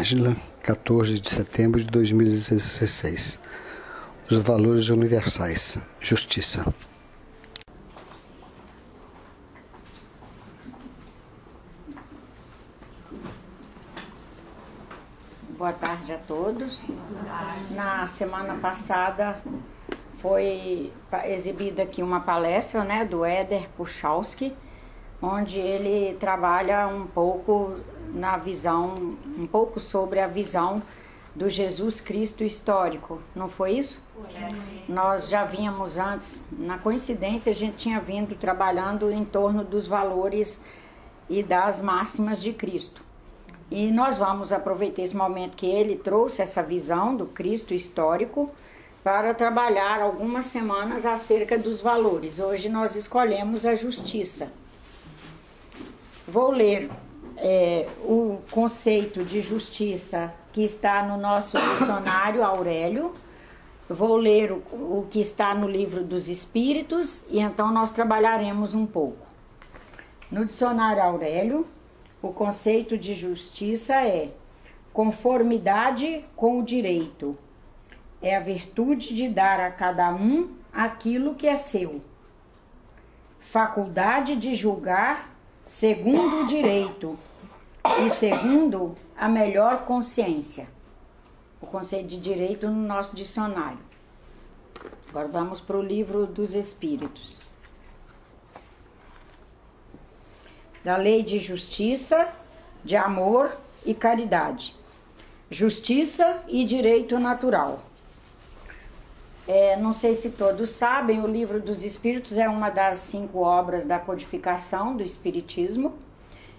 Nájila, 14 de setembro de 2016. Os valores universais. Justiça. Boa tarde a todos. Na semana passada foi exibida aqui uma palestra, do Éder Puchalski, onde ele trabalha um pouco sobre a visão do Jesus Cristo histórico. Não foi isso? Nós já vínhamos antes, na coincidência a gente tinha vindo trabalhando em torno dos valores e das máximas de Cristo. E nós vamos aproveitar esse momento que ele trouxe essa visão do Cristo histórico para trabalhar algumas semanas acerca dos valores. Hoje nós escolhemos a justiça. Vou ler o conceito de justiça que está no nosso dicionário Aurélio. Vou ler o que está no livro dos Espíritos e então nós trabalharemos um pouco. No dicionário Aurélio, o conceito de justiça é conformidade com o direito. É a virtude de dar a cada um aquilo que é seu. Faculdade de julgar segundo o direito e segundo a melhor consciência. O conceito de direito no nosso dicionário. Agora vamos para o livro dos Espíritos. Da lei de justiça, de amor e caridade. Justiça e direito natural. Não sei se todos sabem, o livro dos Espíritos é uma das 5 obras da codificação do Espiritismo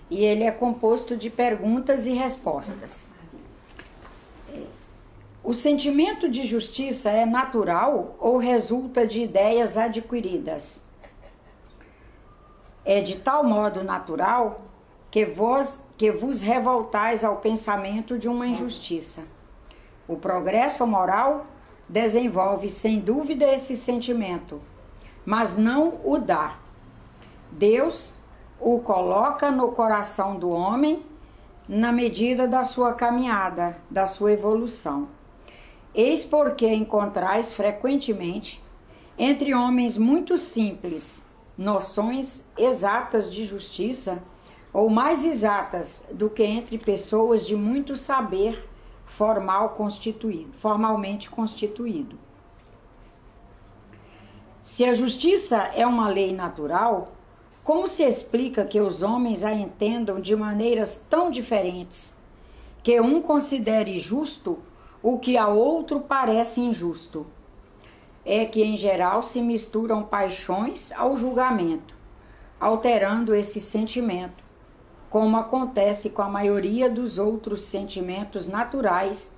e ele é composto de perguntas e respostas. O sentimento de justiça é natural ou resulta de ideias adquiridas? É de tal modo natural que vos revoltais ao pensamento de uma injustiça. O progresso moral desenvolve sem dúvida esse sentimento, mas não o dá. Deus o coloca no coração do homem na medida da sua caminhada, da sua evolução. Eis porque encontrais frequentemente, entre homens muito simples, noções exatas de justiça, ou mais exatas do que entre pessoas de muito saber formalmente constituído. Se a justiça é uma lei natural, como se explica que os homens a entendam de maneiras tão diferentes, que um considere justo o que a outro parece injusto? É que em geral se misturam paixões ao julgamento, alterando esse sentimento, como acontece com a maioria dos outros sentimentos naturais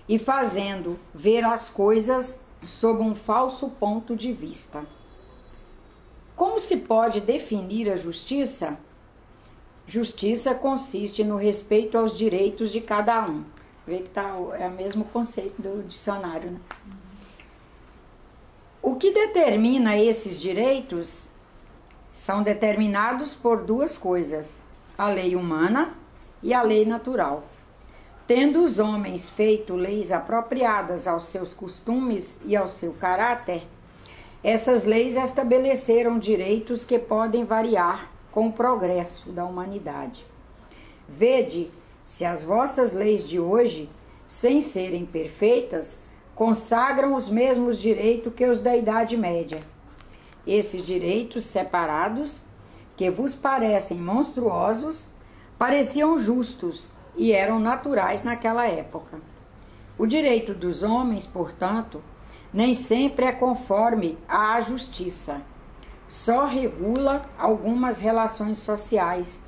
e fazendo ver as coisas sob um falso ponto de vista. Como se pode definir a justiça? Justiça consiste no respeito aos direitos de cada um. Vê que é o mesmo conceito do dicionário, né? O que determina esses direitos são determinados por 2 coisas: a lei humana e a lei natural. Tendo os homens feito leis apropriadas aos seus costumes e ao seu caráter, essas leis estabeleceram direitos que podem variar com o progresso da humanidade. Vede se as vossas leis de hoje, sem serem perfeitas, consagram os mesmos direitos que os da Idade Média. Esses direitos separados, que vos parecem monstruosos, pareciam justos e eram naturais naquela época. O direito dos homens, portanto, nem sempre é conforme à justiça. Só regula algumas relações sociais,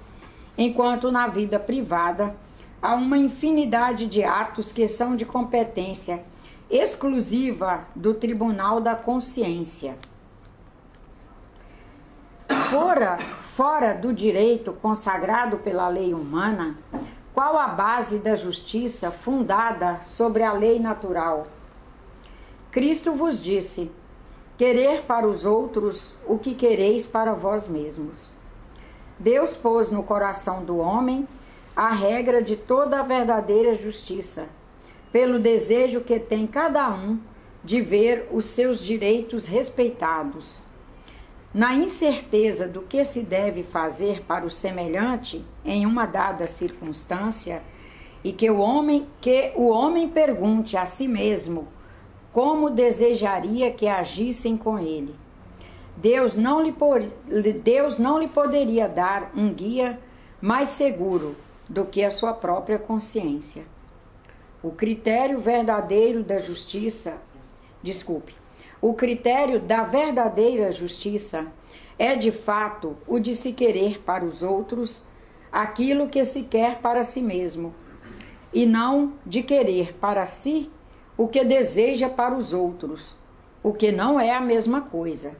enquanto na vida privada há uma infinidade de atos que são de competência exclusiva do Tribunal da Consciência. Fora do direito consagrado pela lei humana, qual a base da justiça fundada sobre a lei natural? Cristo vos disse: querer para os outros o que quereis para vós mesmos. Deus pôs no coração do homem a regra de toda a verdadeira justiça, pelo desejo que tem cada um de ver os seus direitos respeitados. Na incerteza do que se deve fazer para o semelhante em uma dada circunstância, e que o homem pergunte a si mesmo como desejaria que agissem com ele. Deus não lhe poderia dar um guia mais seguro do que a sua própria consciência. O critério da verdadeira justiça é de fato o de se querer para os outros aquilo que se quer para si mesmo, e não de querer para si o que deseja para os outros, o que não é a mesma coisa.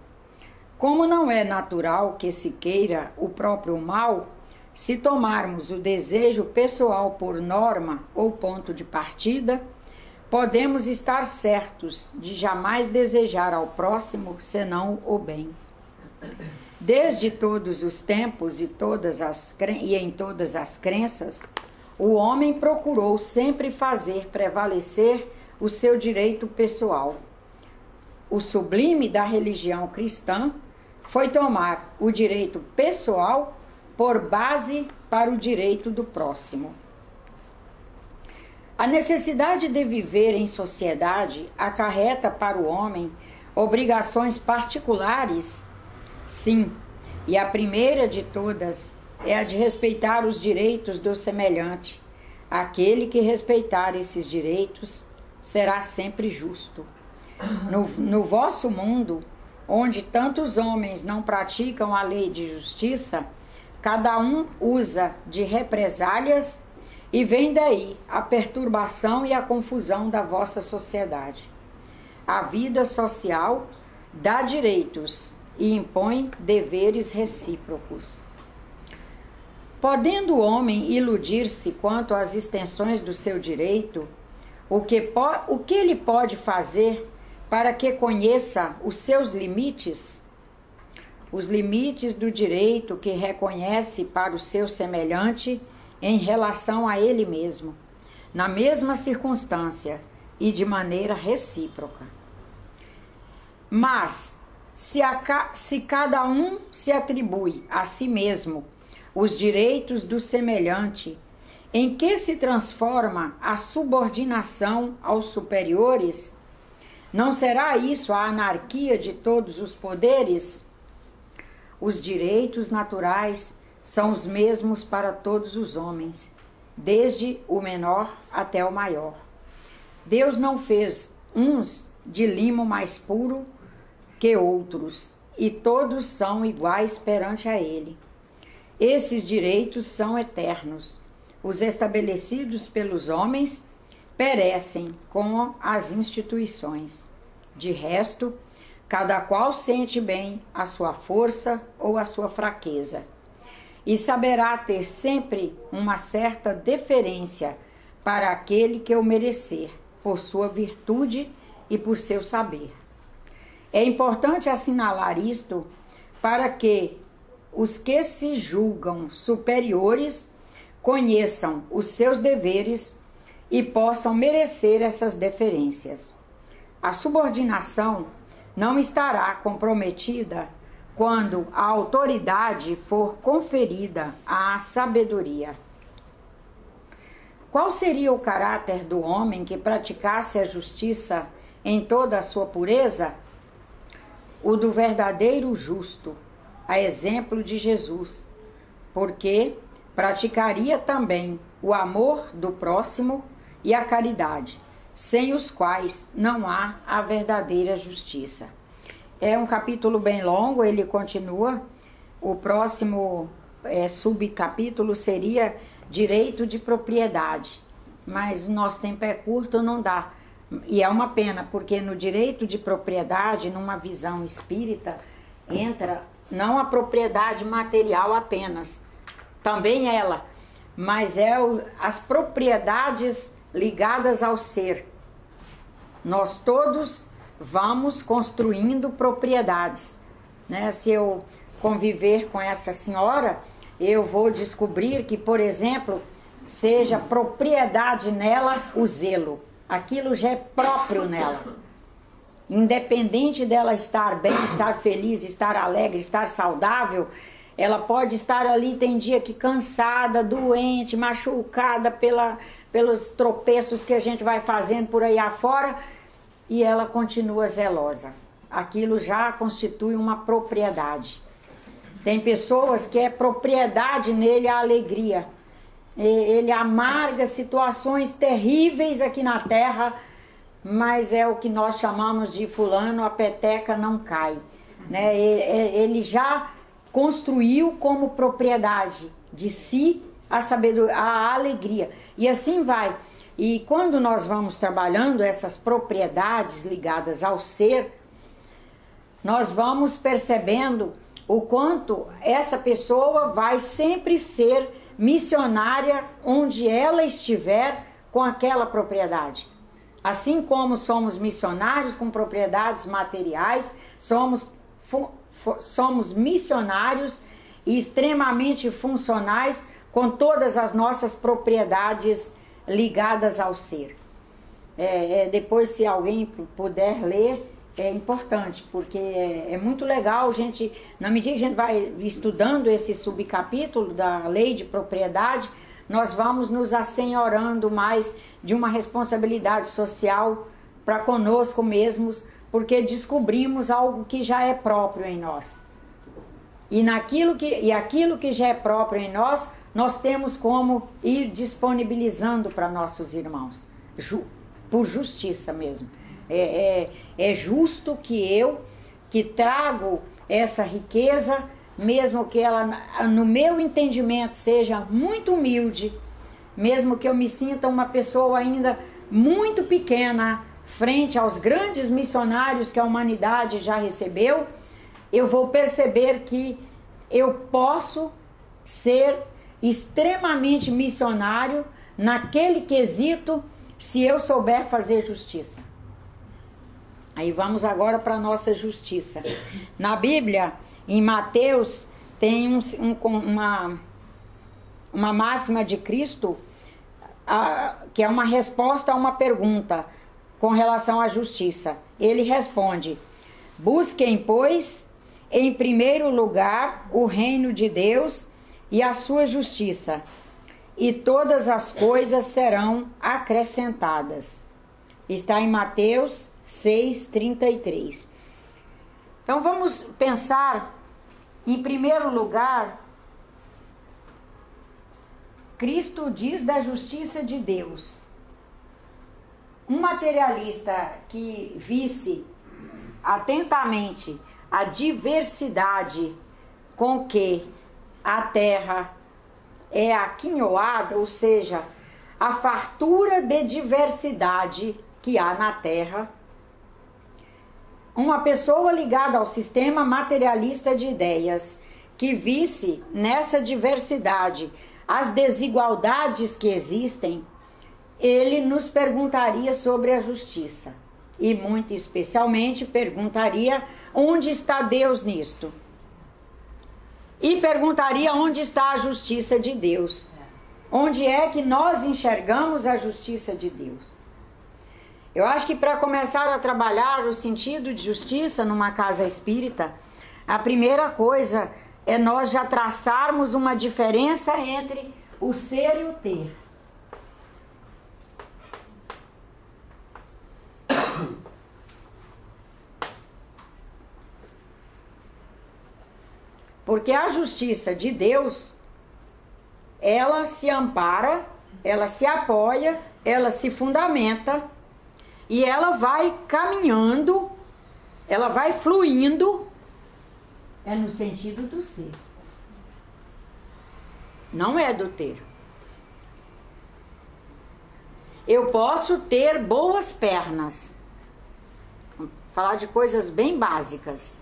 Como não é natural que se queira o próprio mal, se tomarmos o desejo pessoal por norma ou ponto de partida, podemos estar certos de jamais desejar ao próximo senão o bem. Desde todos os tempos e em todas as crenças, o homem procurou sempre fazer prevalecer o seu direito pessoal. O sublime da religião cristã foi tomar o direito pessoal por base para o direito do próximo. A necessidade de viver em sociedade acarreta para o homem obrigações particulares, sim, e a primeira de todas é a de respeitar os direitos do semelhante. Aquele que respeitar esses direitos será sempre justo. No vosso mundo, onde tantos homens não praticam a lei de justiça, cada um usa de represálias e vem daí a perturbação e a confusão da vossa sociedade. A vida social dá direitos e impõe deveres recíprocos. Podendo o homem iludir-se quanto às extensões do seu direito, o que ele pode fazer para que conheça os seus limites? Os limites do direito que reconhece para o seu semelhante em relação a ele mesmo, na mesma circunstância e de maneira recíproca. Mas, se cada um se atribui a si mesmo os direitos do semelhante, em que se transforma a subordinação aos superiores, não será isso a anarquia de todos os poderes? Os direitos naturais são os mesmos para todos os homens, desde o menor até o maior. Deus não fez uns de limo mais puro que outros, e todos são iguais perante a Ele. Esses direitos são eternos. Os estabelecidos pelos homens perecem com as instituições. De resto, cada qual sente bem a sua força ou a sua fraqueza, e saberá ter sempre uma certa deferência para aquele que o merecer, por sua virtude e por seu saber. É importante assinalar isto para que os que se julgam superiores conheçam os seus deveres e possam merecer essas deferências. A subordinação não estará comprometida quando a autoridade for conferida à sabedoria. Qual seria o caráter do homem que praticasse a justiça em toda a sua pureza? O do verdadeiro justo, a exemplo de Jesus, porque praticaria também o amor do próximo e a caridade, sem os quais não há a verdadeira justiça. É um capítulo bem longo, ele continua. O próximo subcapítulo seria direito de propriedade, mas o nosso tempo é curto, não dá. E é uma pena, porque no direito de propriedade, numa visão espírita, entra não a propriedade material apenas, também ela, mas as propriedades ligadas ao ser. Nós todos vamos construindo propriedades, né? Se eu conviver com essa senhora, eu vou descobrir que, por exemplo, seja propriedade nela o zelo. Aquilo já é próprio nela. Independente dela estar bem, estar feliz, estar alegre, estar saudável, ela pode estar ali, tem dia que cansada, doente, machucada pelos tropeços que a gente vai fazendo por aí afora, e ela continua zelosa. Aquilo já constitui uma propriedade. Tem pessoas que é propriedade nele a alegria. Ele amarga situações terríveis aqui na terra, mas é o que nós chamamos de fulano, a peteca não cai, né? Ele já construiu como propriedade de si a sabedoria, a alegria, e assim vai. E quando nós vamos trabalhando essas propriedades ligadas ao ser, nós vamos percebendo o quanto essa pessoa vai sempre ser missionária onde ela estiver com aquela propriedade. Assim como somos missionários com propriedades materiais, somos missionários e extremamente funcionais com todas as nossas propriedades ligadas ao ser. Depois, se alguém puder ler, é importante, porque é muito legal, gente, na medida que a gente vai estudando esse subcapítulo da lei de propriedade, nós vamos nos assenhorando mais de uma responsabilidade social para conosco mesmos, porque descobrimos algo que já é próprio em nós. E aquilo que já é próprio em nós, nós temos como ir disponibilizando para nossos irmãos, por justiça mesmo. É justo que eu, que trago essa riqueza, mesmo que ela, no meu entendimento, seja muito humilde, mesmo que eu me sinta uma pessoa ainda muito pequena, frente aos grandes missionários que a humanidade já recebeu, eu vou perceber que eu posso ser extremamente missionário naquele quesito, se eu souber fazer justiça. Aí vamos agora para a nossa justiça. Na Bíblia, em Mateus, tem uma máxima de Cristo, que é uma resposta a uma pergunta com relação à justiça. Ele responde: busquem, pois, em primeiro lugar o reino de Deus e a sua justiça, e todas as coisas serão acrescentadas. Está em Mateus 6:33. Então vamos pensar, em primeiro lugar, Cristo diz da justiça de Deus. Um materialista que visse atentamente a diversidade com que a terra é aquinhoada, ou seja, a fartura de diversidade que há na terra, uma pessoa ligada ao sistema materialista de ideias, que visse nessa diversidade as desigualdades que existem, ele nos perguntaria sobre a justiça. E muito especialmente perguntaria onde está Deus nisto. E perguntaria onde está a justiça de Deus. Onde é que nós enxergamos a justiça de Deus? Eu acho que para começar a trabalhar o sentido de justiça numa casa espírita, a primeira coisa é nós já traçarmos uma diferença entre o ser e o ter. Porque a justiça de Deus, ela se ampara, ela se apoia, ela se fundamenta e ela vai caminhando, ela vai fluindo, é no sentido do ser. Não é do ter. Eu posso ter boas pernas. Vou falar de coisas bem básicas.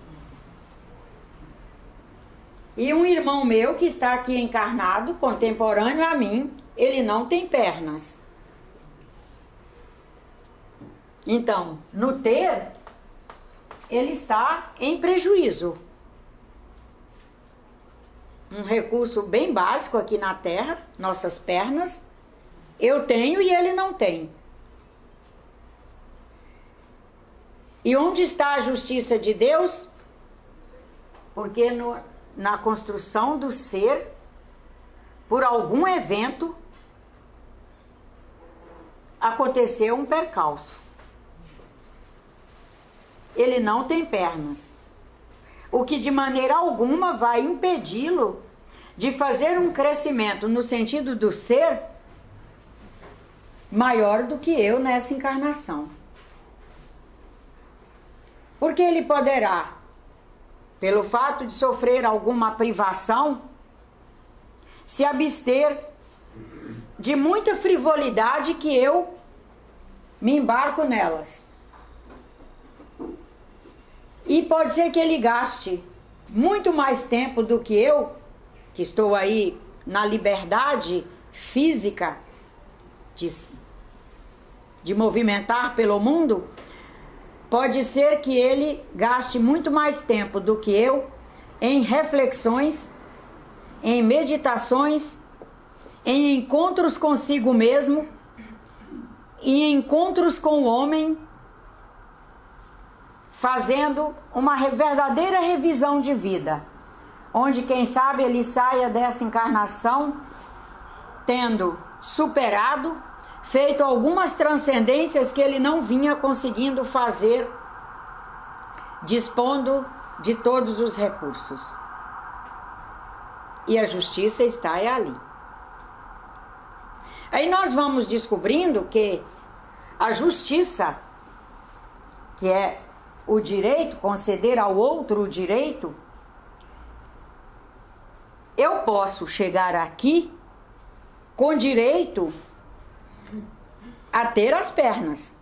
E um irmão meu que está aqui encarnado, contemporâneo a mim, ele não tem pernas. Então, no ter, ele está em prejuízo. Um recurso bem básico aqui na Terra, nossas pernas, eu tenho e ele não tem. E onde está a justiça de Deus? Porque na construção do ser, por algum evento, aconteceu um percalço. Ele não tem pernas, o que de maneira alguma vai impedi-lo de fazer um crescimento no sentido do ser maior do que eu nessa encarnação. Porque ele poderá, pelo fato de sofrer alguma privação, se abster de muita frivolidade que eu me embarco nelas. E pode ser que ele gaste muito mais tempo do que eu, que estou aí na liberdade física de movimentar pelo mundo. Pode ser que ele gaste muito mais tempo do que eu em reflexões, em meditações, em encontros consigo mesmo e em encontros com o homem, fazendo uma verdadeira revisão de vida, onde quem sabe ele saia dessa encarnação tendo superado, feito algumas transcendências que ele não vinha conseguindo fazer, dispondo de todos os recursos. E a justiça está ali. Aí nós vamos descobrindo que a justiça, que é o direito, conceder ao outro o direito, eu posso chegar aqui com direito a ter as pernas.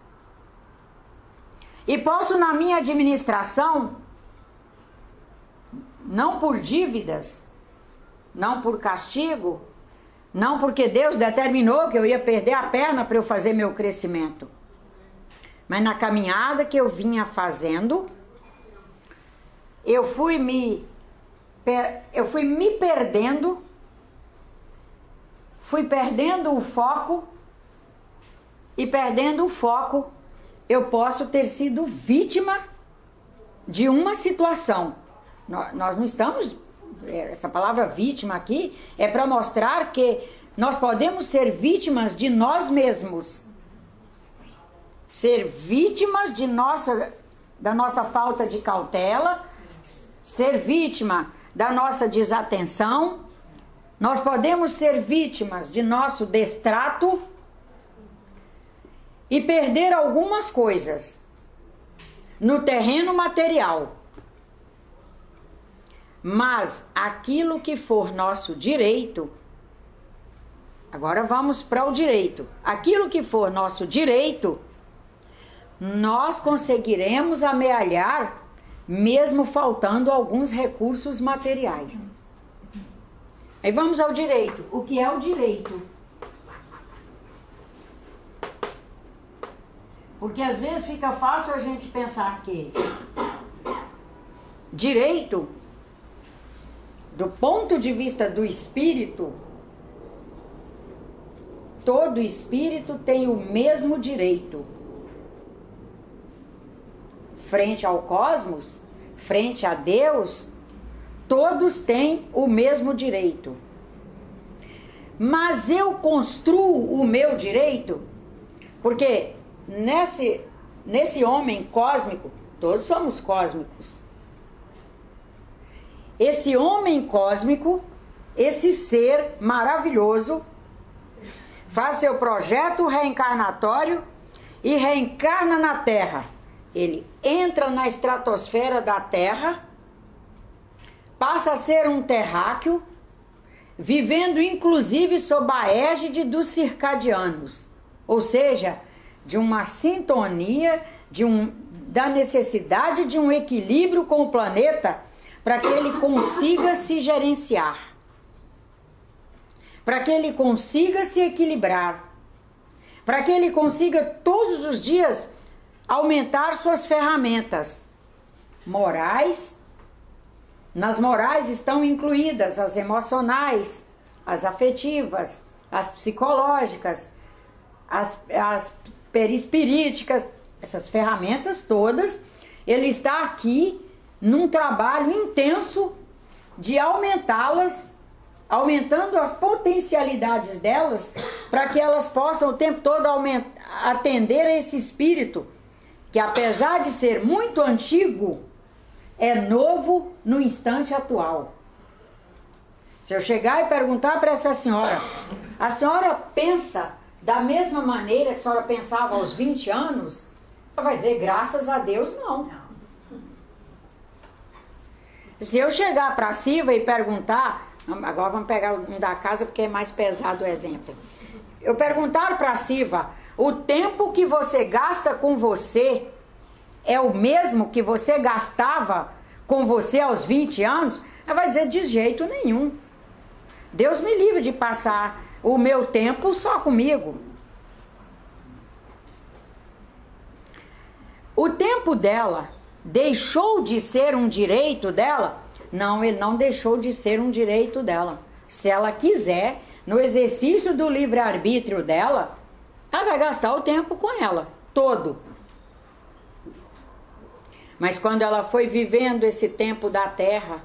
E posso, na minha administração, não por dívidas, não por castigo, não porque Deus determinou que eu ia perder a perna para eu fazer meu crescimento, mas na caminhada que eu vinha fazendo, eu fui me perdendo, fui perdendo o foco, e perdendo o foco, eu posso ter sido vítima de uma situação. Nós não estamos... Essa palavra vítima aqui é para mostrar que nós podemos ser vítimas de nós mesmos. Ser vítimas da nossa falta de cautela, ser vítima da nossa desatenção. Nós podemos ser vítimas de nosso destrato e perder algumas coisas no terreno material. Mas aquilo que for nosso direito, agora vamos para o direito. Aquilo que for nosso direito, nós conseguiremos amealhar, mesmo faltando alguns recursos materiais. Aí vamos ao direito. O que é o direito? Porque às vezes fica fácil a gente pensar que direito, do ponto de vista do espírito, todo espírito tem o mesmo direito. Frente ao cosmos, frente a Deus, todos têm o mesmo direito. Mas eu construo o meu direito, porque nesse homem cósmico, todos somos cósmicos. Esse homem cósmico, esse ser maravilhoso, faz seu projeto reencarnatório e reencarna na Terra. Ele entra na estratosfera da Terra, passa a ser um terráqueo, vivendo inclusive sob a égide dos circadianos, ou seja, de uma sintonia, da necessidade de um equilíbrio com o planeta, para que ele consiga se gerenciar, para que ele consiga se equilibrar, para que ele consiga todos os dias aumentar suas ferramentas morais. Nas morais estão incluídas as emocionais, as afetivas, as psicológicas, as perispiríticas, essas ferramentas todas, ele está aqui num trabalho intenso de aumentá-las, aumentando as potencialidades delas, para que elas possam o tempo todo atender a esse espírito, que apesar de ser muito antigo, é novo no instante atual. Se eu chegar e perguntar para essa senhora, a senhora pensa da mesma maneira que a senhora pensava aos 20 anos? Ela vai dizer, graças a Deus, não. Se eu chegar para a Silva e perguntar, agora vamos pegar um da casa porque é mais pesado o exemplo. Eu perguntar para a Silva, o tempo que você gasta com você é o mesmo que você gastava com você aos 20 anos? Ela vai dizer, de jeito nenhum. Deus me livre de passar o meu tempo só comigo. O tempo dela deixou de ser um direito dela? Não, ele não deixou de ser um direito dela. Se ela quiser, no exercício do livre-arbítrio dela, ela vai gastar o tempo com ela, todo. Mas quando ela foi vivendo esse tempo da terra,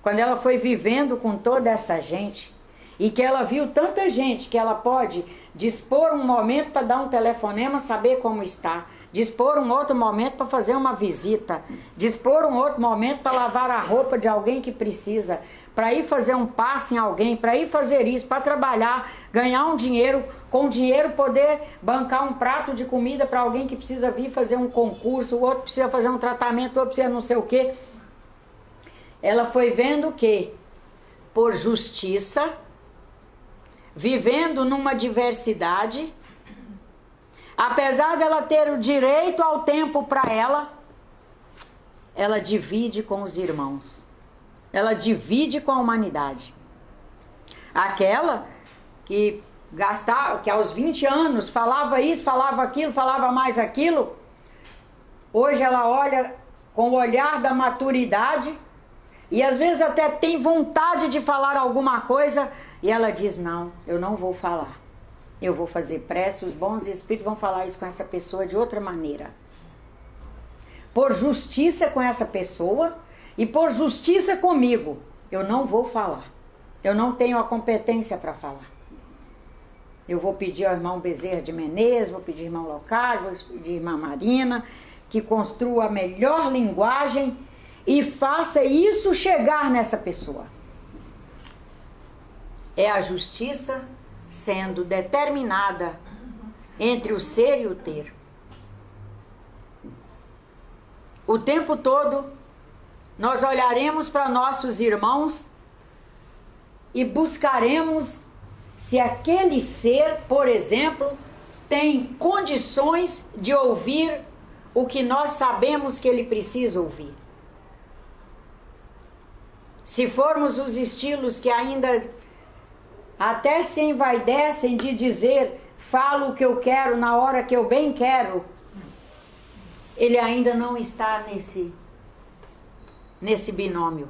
quando ela foi vivendo com toda essa gente, e que ela viu tanta gente que ela pode dispor um momento para dar um telefonema, saber como está, dispor um outro momento para fazer uma visita, dispor um outro momento para lavar a roupa de alguém que precisa, para ir fazer um passe em alguém, para ir fazer isso, para trabalhar, ganhar um dinheiro, com o dinheiro poder bancar um prato de comida para alguém que precisa vir fazer um concurso, o outro precisa fazer um tratamento, o outro precisa não sei o quê. Ela foi vendo que, por justiça, vivendo numa diversidade, apesar dela ter o direito ao tempo para ela divide com os irmãos. Ela divide com a humanidade. Aquela que gastava, que aos 20 anos falava isso, falava aquilo, falava mais aquilo, hoje ela olha com o olhar da maturidade e às vezes até tem vontade de falar alguma coisa e ela diz, não, eu não vou falar. Eu vou fazer prece, os bons espíritos vão falar isso com essa pessoa de outra maneira. Por justiça com essa pessoa e por justiça comigo, eu não vou falar. Eu não tenho a competência para falar. Eu vou pedir ao irmão Bezerra de Menezes, vou pedir ao irmão Locádio, vou pedir à irmã Marina, que construa a melhor linguagem e faça isso chegar nessa pessoa. É a justiça sendo determinada entre o ser e o ter. O tempo todo nós olharemos para nossos irmãos e buscaremos se aquele ser, por exemplo, tem condições de ouvir o que nós sabemos que ele precisa ouvir. Se formos os estilos que ainda até se envaidecem de dizer, falo o que eu quero na hora que eu bem quero, ele ainda não está nesse binômio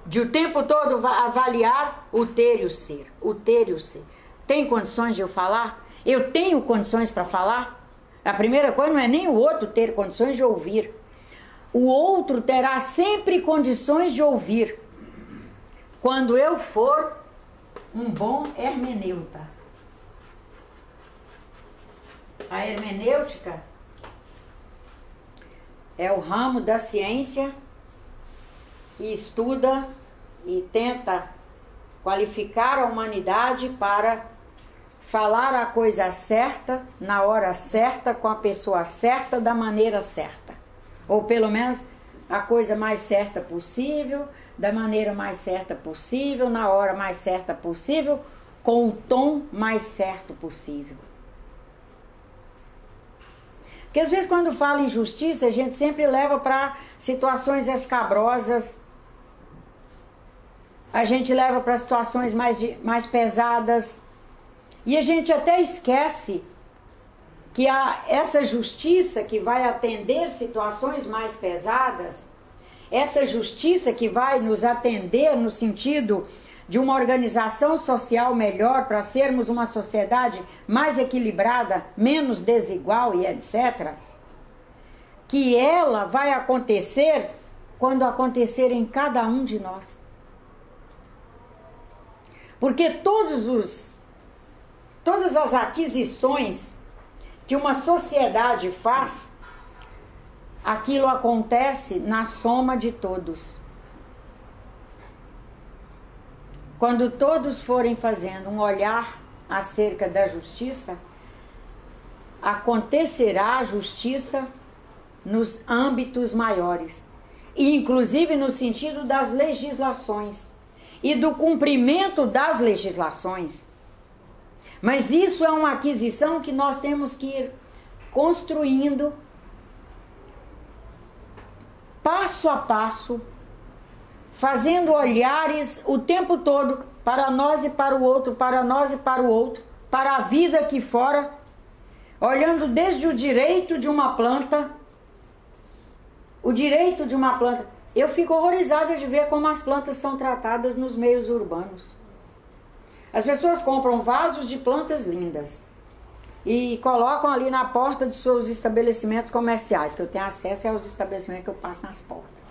de o tempo todo avaliar o ter e o ser, o ter e o ser. Tem condições de eu falar? Eu tenho condições para falar? A primeira coisa não é nem o outro ter condições de ouvir. O outro terá sempre condições de ouvir quando eu for um bom hermeneuta. A hermenêutica é o ramo da ciência que estuda e tenta qualificar a humanidade para falar a coisa certa, na hora certa, com a pessoa certa, da maneira certa. Ou pelo menos a coisa mais certa possível, da maneira mais certa possível, na hora mais certa possível, com o tom mais certo possível. Porque às vezes quando fala em justiça, a gente sempre leva para situações escabrosas, a gente leva para situações mais pesadas, e a gente até esquece que essa justiça que vai atender situações mais pesadas, essa justiça que vai nos atender no sentido de uma organização social melhor, para sermos uma sociedade mais equilibrada, menos desigual e etc., que ela vai acontecer quando acontecer em cada um de nós. Porque todas as aquisições que uma sociedade faz, aquilo acontece na soma de todos. Quando todos forem fazendo um olhar acerca da justiça, acontecerá a justiça nos âmbitos maiores, e inclusive no sentido das legislações e do cumprimento das legislações. Mas isso é uma aquisição que nós temos que ir construindo passo a passo, fazendo olhares o tempo todo para nós e para o outro, para nós e para o outro, para a vida aqui fora, olhando desde o direito de uma planta. O direito de uma planta. Eu fico horrorizada de ver como as plantas são tratadas nos meios urbanos. As pessoas compram vasos de plantas lindas e colocam ali na porta de seus estabelecimentos comerciais, que eu tenho acesso aos estabelecimentos que eu passo nas portas.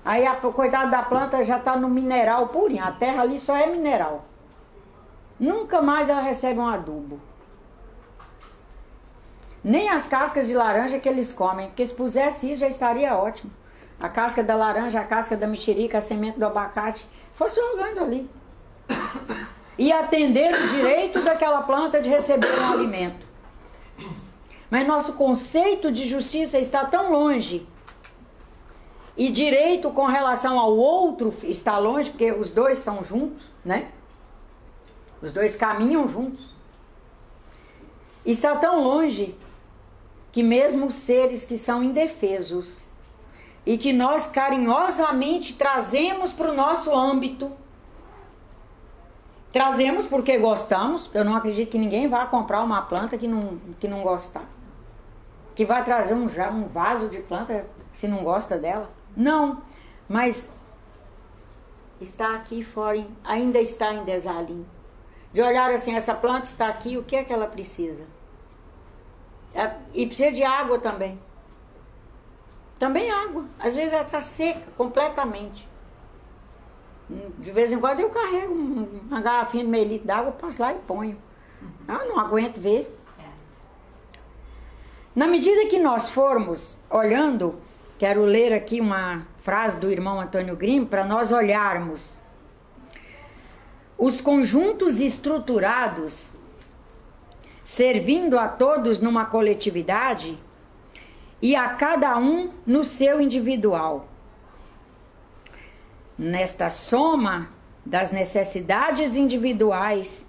Aí a coitada da planta já está no mineral purinho. A terra ali só é mineral. Nunca mais ela recebe um adubo. Nem as cascas de laranja que eles comem, porque se pusesse isso já estaria ótimo. A casca da laranja, a casca da mexerica, a semente do abacate, fosse jogando ali. E atender o direito daquela planta de receber um alimento. Mas nosso conceito de justiça está tão longe. E direito com relação ao outro está longe, porque os dois são juntos, né? Os dois caminham juntos. Está tão longe que mesmo seres que são indefesos e que nós carinhosamente trazemos para o nosso âmbito, trazemos porque gostamos. Eu não acredito que ninguém vá comprar uma planta que não gostar, que vai trazer um vaso de planta se não gosta dela. Não, mas está aqui fora, ainda está em desalinho. De olhar assim, essa planta está aqui, o que é que ela precisa? E precisa de água também. Também água. Às vezes ela está seca completamente. De vez em quando eu carrego uma garrafinha de meio litro d'água, passo lá e ponho. Eu não aguento ver. Na medida que nós formos olhando, quero ler aqui uma frase do irmão Antônio Grimm, para nós olharmos os conjuntos estruturados servindo a todos numa coletividade e a cada um no seu individual. Nesta soma das necessidades individuais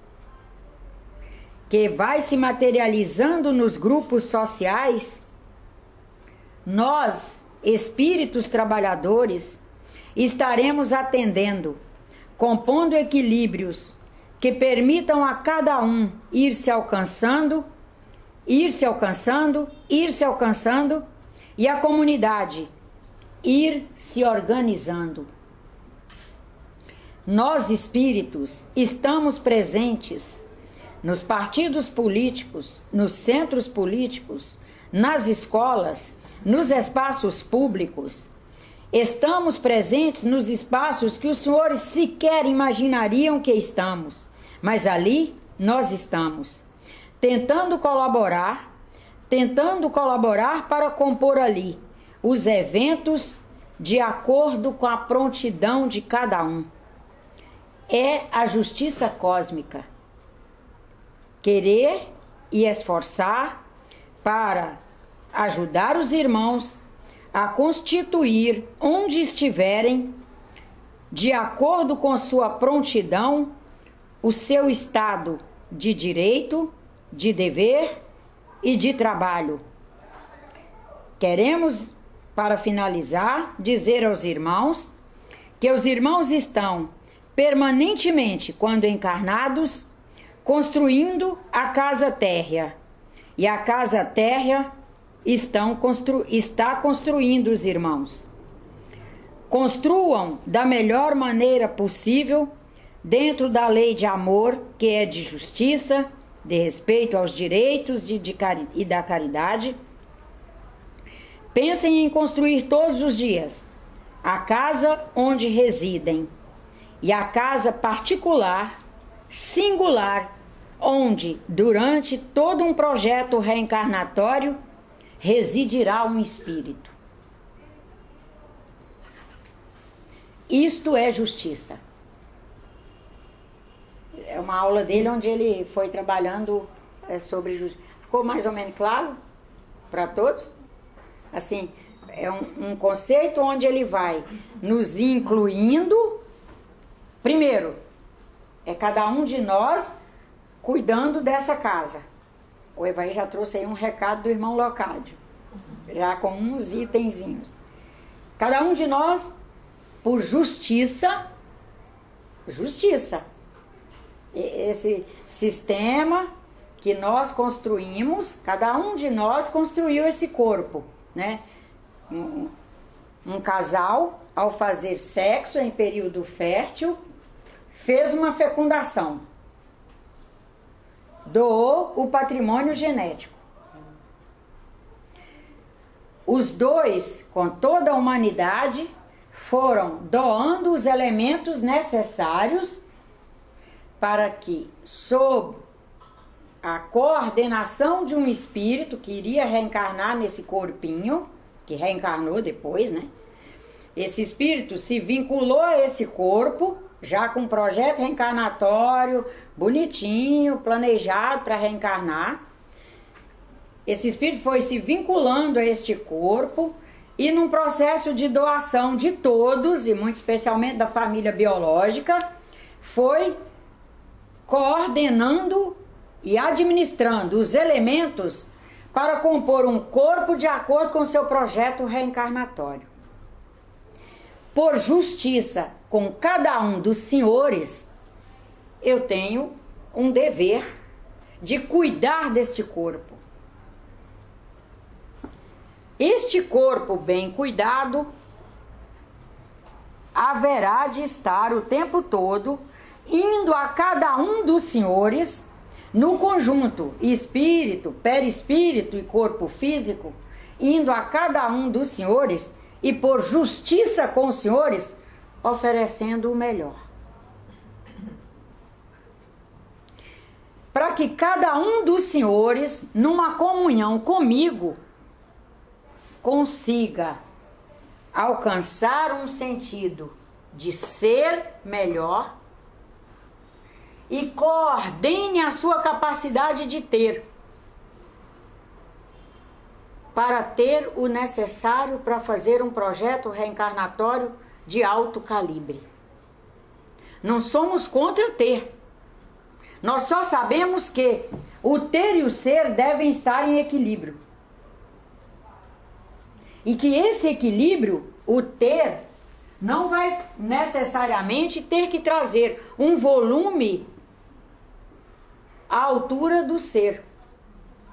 que vai se materializando nos grupos sociais, nós, espíritos trabalhadores, estaremos atendendo, compondo equilíbrios que permitam a cada um ir se alcançando, e a comunidade ir se organizando. Nós, espíritos, estamos presentes nos partidos políticos, nos centros políticos, nas escolas, nos espaços públicos. Estamos presentes nos espaços que os senhores sequer imaginariam que estamos, mas ali nós estamos, tentando colaborar para compor ali os eventos de acordo com a prontidão de cada um. É a justiça cósmica. Querer e esforçar para ajudar os irmãos a constituir, onde estiverem, de acordo com sua prontidão, o seu estado de direito, de dever e de trabalho. Queremos, para finalizar, dizer aos irmãos que os irmãos estão permanentemente, quando encarnados, construindo a casa térrea, e a casa térrea está construindo os irmãos. Construam da melhor maneira possível dentro da lei de amor, que é de justiça, de respeito aos direitos e da caridade. Pensem em construir todos os dias a casa onde residem e a casa particular, singular, onde, durante todo um projeto reencarnatório, residirá um espírito. Isto é justiça. É uma aula dele onde ele foi trabalhando sobre justiça. Ficou mais ou menos claro para todos? Assim, é um conceito onde ele vai nos incluindo. Primeiro, é cada um de nós cuidando dessa casa. O Evaí já trouxe aí um recado do irmão Locádio, já com uns itenzinhos. Cada um de nós, por justiça, esse sistema que nós construímos, cada um de nós construiu esse corpo, né? Um casal, ao fazer sexo em período fértil, fez uma fecundação, doou o patrimônio genético. Os dois, com toda a humanidade, foram doando os elementos necessários para que, sob a coordenação de um espírito que iria reencarnar nesse corpinho, que reencarnou depois, né? Esse espírito se vinculou a esse corpo, já com um projeto reencarnatório, bonitinho, planejado para reencarnar. Esse espírito foi se vinculando a este corpo e num processo de doação de todos, e muito especialmente da família biológica, foi coordenando e administrando os elementos para compor um corpo de acordo com seu projeto reencarnatório. Por justiça com cada um dos senhores, eu tenho um dever de cuidar deste corpo. Este corpo bem cuidado haverá de estar o tempo todo indo a cada um dos senhores no conjunto espírito, perispírito e corpo físico, indo a cada um dos senhores e por justiça com os senhores oferecendo o melhor. Para que cada um dos senhores, numa comunhão comigo, consiga alcançar um sentido de ser melhor e coordene a sua capacidade de ter, para ter o necessário para fazer um projeto reencarnatório de alto calibre. Não somos contra ter. Nós só sabemos que o ter e o ser devem estar em equilíbrio. E que esse equilíbrio, o ter, não vai necessariamente ter que trazer um volume à altura do ser.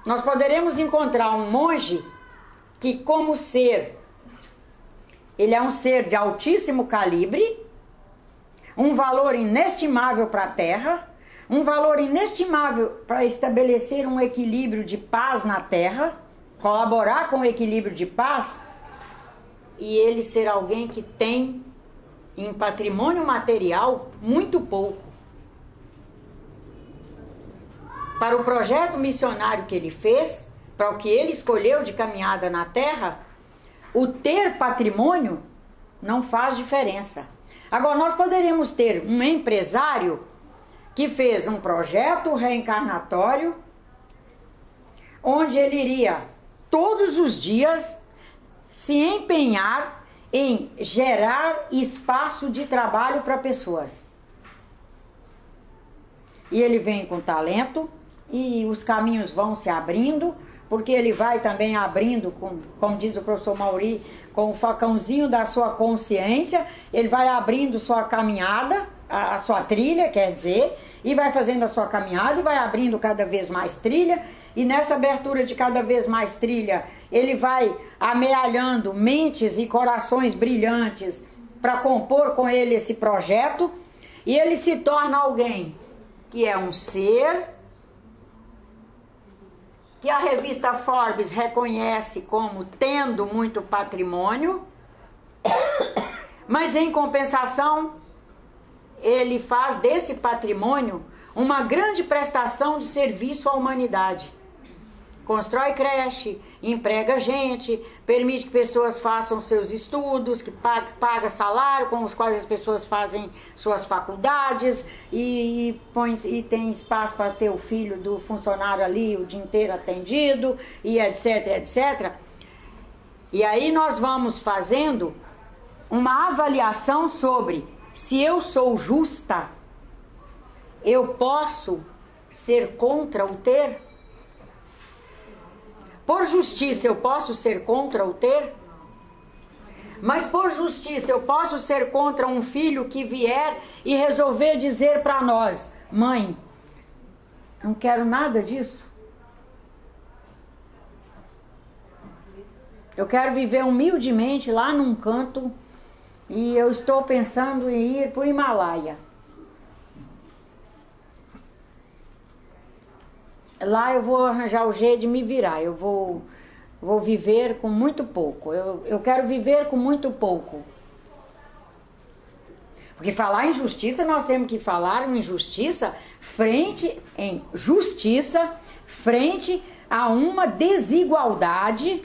Nós poderemos encontrar um monge que, como ser, ele é um ser de altíssimo calibre, um valor inestimável para a Terra, um valor inestimável para estabelecer um equilíbrio de paz na Terra, colaborar com o equilíbrio de paz, e ele ser alguém que tem em patrimônio material muito pouco. Para o projeto missionário que ele fez, para o que ele escolheu de caminhada na Terra, o ter patrimônio não faz diferença. Agora, nós poderíamos ter um empresário que fez um projeto reencarnatório, onde ele iria todos os dias se empenhar em gerar espaço de trabalho para pessoas. E ele vem com talento e os caminhos vão se abrindo, porque ele vai também abrindo, como diz o professor Mauri, com o facãozinho da sua consciência, ele vai abrindo sua caminhada, a sua trilha, quer dizer, e vai fazendo a sua caminhada e vai abrindo cada vez mais trilha, e nessa abertura de cada vez mais trilha, ele vai amealhando mentes e corações brilhantes para compor com ele esse projeto, e ele se torna alguém que é um ser que a revista Forbes reconhece como tendo muito patrimônio, mas em compensação ele faz desse patrimônio uma grande prestação de serviço à humanidade. Constrói creche, emprega gente, permite que pessoas façam seus estudos, que paga salário com os quais as pessoas fazem suas faculdades e tem espaço para ter o filho do funcionário ali o dia inteiro atendido e etc, etc. E aí nós vamos fazendo uma avaliação sobre se eu sou justa, eu posso ser contra o ter? Por justiça eu posso ser contra o ter? Mas por justiça eu posso ser contra um filho que vier e resolver dizer para nós: mãe, não quero nada disso. Eu quero viver humildemente lá num canto e eu estou pensando em ir para o Himalaia. Lá eu vou arranjar o jeito de me virar, eu vou viver com muito pouco, eu quero viver com muito pouco. Porque falar em justiça, nós temos que falar em justiça frente a uma desigualdade,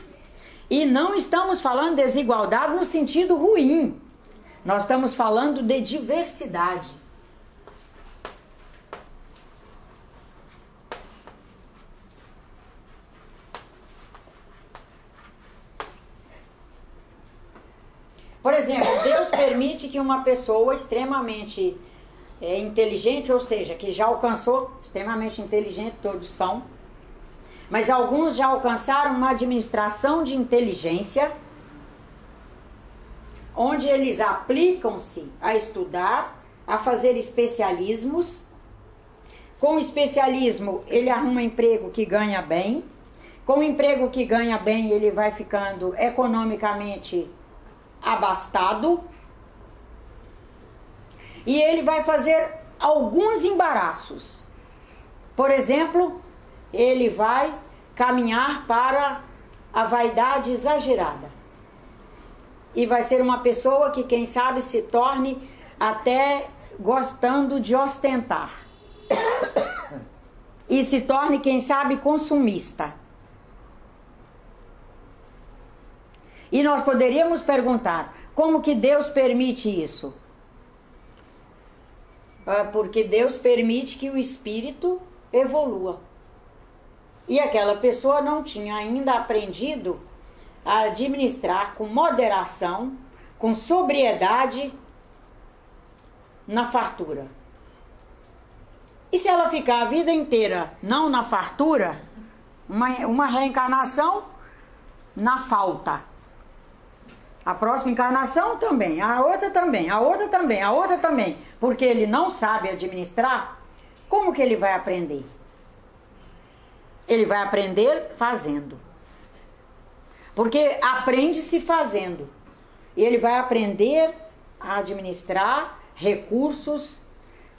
e não estamos falando de desigualdade no sentido ruim, nós estamos falando de diversidade. Por exemplo, Deus permite que uma pessoa extremamente inteligente, ou seja, que já alcançou, extremamente inteligente, todos são, mas alguns já alcançaram uma administração de inteligência, onde eles aplicam-se a estudar, a fazer especialismos. Com o especialismo, ele arruma emprego que ganha bem. Com o emprego que ganha bem, ele vai ficando economicamente abastado, e ele vai fazer alguns embaraços. Por exemplo, ele vai caminhar para a vaidade exagerada e vai ser uma pessoa que, quem sabe, se torne até gostando de ostentar e se torne, quem sabe, consumista. E nós poderíamos perguntar, como que Deus permite isso? Porque Deus permite que o espírito evolua. E aquela pessoa não tinha ainda aprendido a administrar com moderação, com sobriedade, na fartura. E se ela ficar a vida inteira não na fartura, uma reencarnação na falta. A próxima encarnação também, a outra também, a outra também, a outra também. Porque ele não sabe administrar, como que ele vai aprender? Ele vai aprender fazendo. Porque aprende-se fazendo. E ele vai aprender a administrar recursos,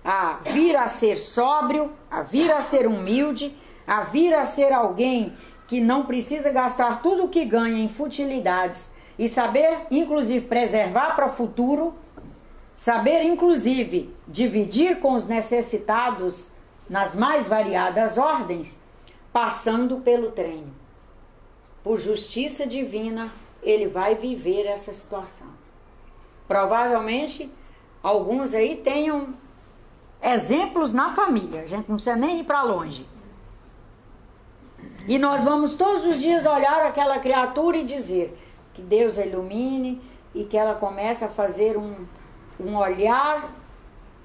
a vir a ser sóbrio, a vir a ser humilde, a vir a ser alguém que não precisa gastar tudo o que ganha em futilidades, e saber, inclusive, preservar para o futuro, saber, inclusive, dividir com os necessitados nas mais variadas ordens, passando pelo treino. Por justiça divina, ele vai viver essa situação. Provavelmente, alguns aí tenham exemplos na família, a gente não precisa nem ir para longe. E nós vamos todos os dias olhar aquela criatura e dizer que Deus a ilumine e que ela comece a fazer um olhar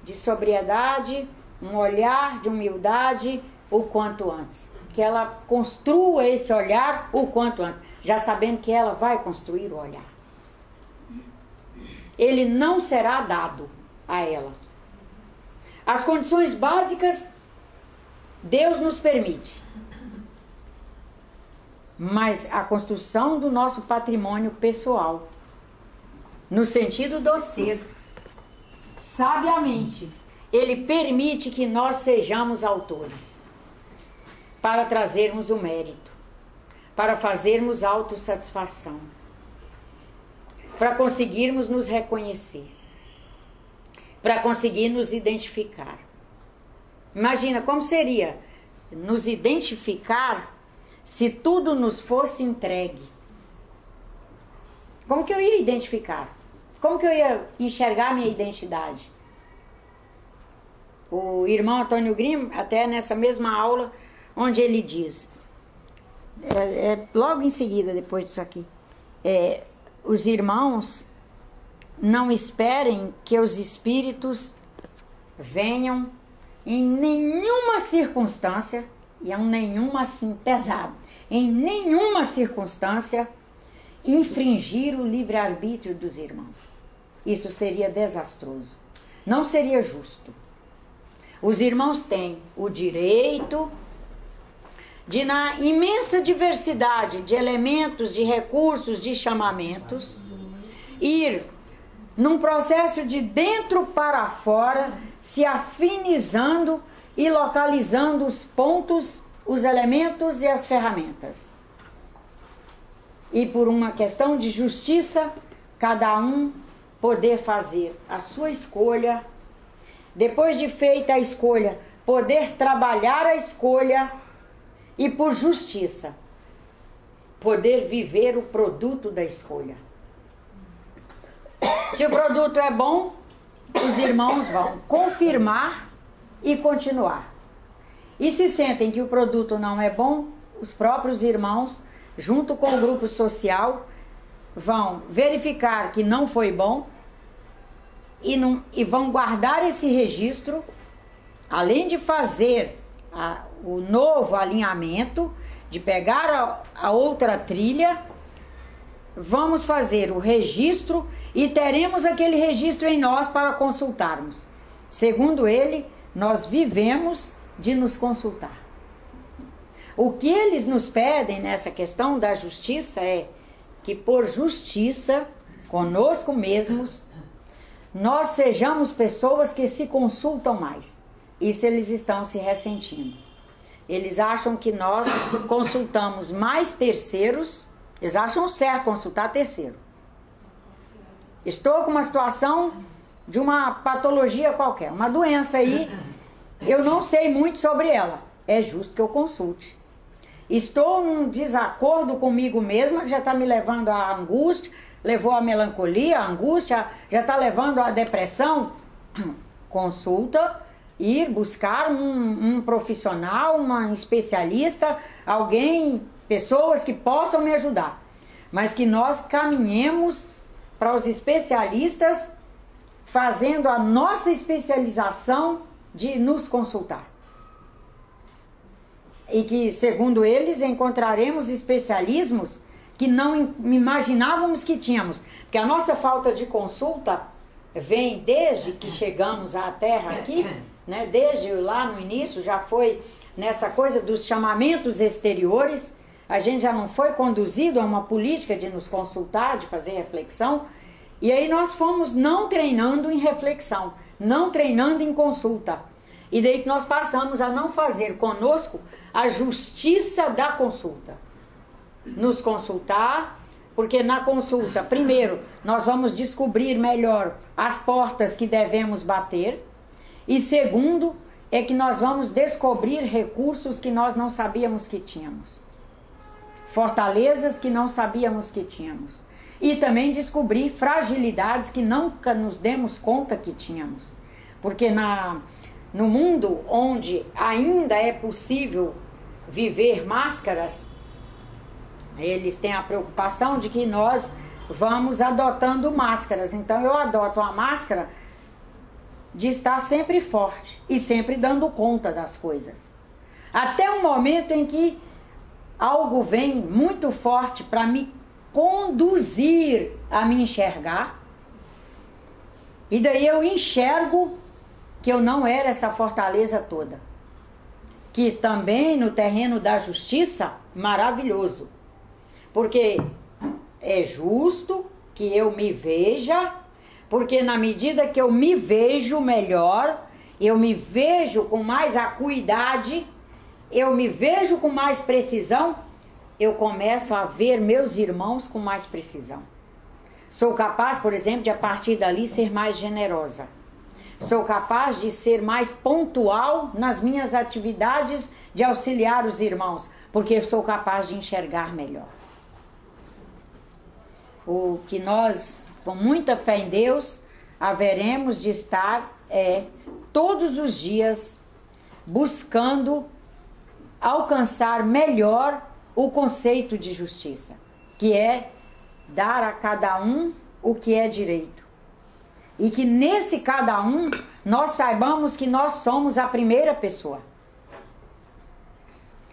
de sobriedade, um olhar de humildade o quanto antes. Que ela construa esse olhar o quanto antes, já sabendo que ela vai construir o olhar. Ele não será dado a ela. As condições básicas Deus nos permite. Mas a construção do nosso patrimônio pessoal, no sentido do ser, sabiamente, ele permite que nós sejamos autores, para trazermos o mérito, para fazermos autossatisfação, para conseguirmos nos reconhecer, para conseguir nos identificar. Imagina como seria nos identificar se tudo nos fosse entregue. Como que eu ia identificar? Como que eu ia enxergar a minha identidade? O irmão Antônio Grimm, até nessa mesma aula, onde ele diz, logo em seguida, depois disso aqui, os irmãos não esperem que os espíritos venham em nenhuma circunstância, e é um nenhuma assim pesado, em nenhuma circunstância infringir o livre-arbítrio dos irmãos. Isso seria desastroso, não seria justo. Os irmãos têm o direito de, na imensa diversidade de elementos, de recursos, de chamamentos, ir num processo de dentro para fora, se afinizando e localizando os pontos, os elementos e as ferramentas. E por uma questão de justiça, cada um poder fazer a sua escolha. Depois de feita a escolha, poder trabalhar a escolha e, por justiça, poder viver o produto da escolha. Se o produto é bom, os irmãos vão confirmar e continuar. E se sentem que o produto não é bom, os próprios irmãos, junto com o grupo social, vão verificar que não foi bom e vão guardar esse registro, além de fazer o novo alinhamento, de pegar a outra trilha, vamos fazer o registro e teremos aquele registro em nós para consultarmos. Segundo ele, nós vivemos de nos consultar. O que eles nos pedem nessa questão da justiça é que, por justiça, conosco mesmos, nós sejamos pessoas que se consultam mais. Isso eles estão se ressentindo. Eles acham que nós consultamos mais terceiros, eles acham certo consultar terceiro. Estou com uma situação de uma patologia qualquer, uma doença aí, eu não sei muito sobre ela, é justo que eu consulte. Estou num desacordo comigo mesma, que já está me levando à angústia, levou à melancolia, à angústia, já está levando à depressão. Consulta, ir buscar um profissional, uma especialista, alguém, pessoas que possam me ajudar. Mas que nós caminhemos para os especialistas, fazendo a nossa especialização de nos consultar. E que, segundo eles, encontraremos especialismos que não imaginávamos que tínhamos. Porque a nossa falta de consulta vem desde que chegamos à Terra aqui, né? Desde lá no início, já foi nessa coisa dos chamamentos exteriores. A gente já não foi conduzido a uma política de nos consultar, de fazer reflexão. E aí nós fomos não treinando em reflexão, não treinando em consulta. E daí que nós passamos a não fazer conosco a justiça da consulta. Nos consultar, porque na consulta, primeiro, nós vamos descobrir melhor as portas que devemos bater. E segundo, é que nós vamos descobrir recursos que nós não sabíamos que tínhamos. Fortalezas que não sabíamos que tínhamos. E também descobrir fragilidades que nunca nos demos conta que tínhamos. Porque no mundo onde ainda é possível viver máscaras, eles têm a preocupação de que nós vamos adotando máscaras. Então eu adoto uma máscara de estar sempre forte e sempre dando conta das coisas. Até um momento em que algo vem muito forte para me conduzir a me enxergar, e daí eu enxergo que eu não era essa fortaleza toda. Que também no terreno da justiça, maravilhoso. Porque é justo que eu me veja, porque na medida que eu me vejo melhor, eu me vejo com mais acuidade, eu me vejo com mais precisão, eu começo a ver meus irmãos com mais precisão. Sou capaz, por exemplo, de a partir dali ser mais generosa. Sou capaz de ser mais pontual nas minhas atividades de auxiliar os irmãos, porque sou capaz de enxergar melhor. O que nós, com muita fé em Deus, haveremos de estar todos os dias buscando alcançar melhor o conceito de justiça, que é dar a cada um o que é direito. E que nesse cada um nós saibamos que nós somos a primeira pessoa.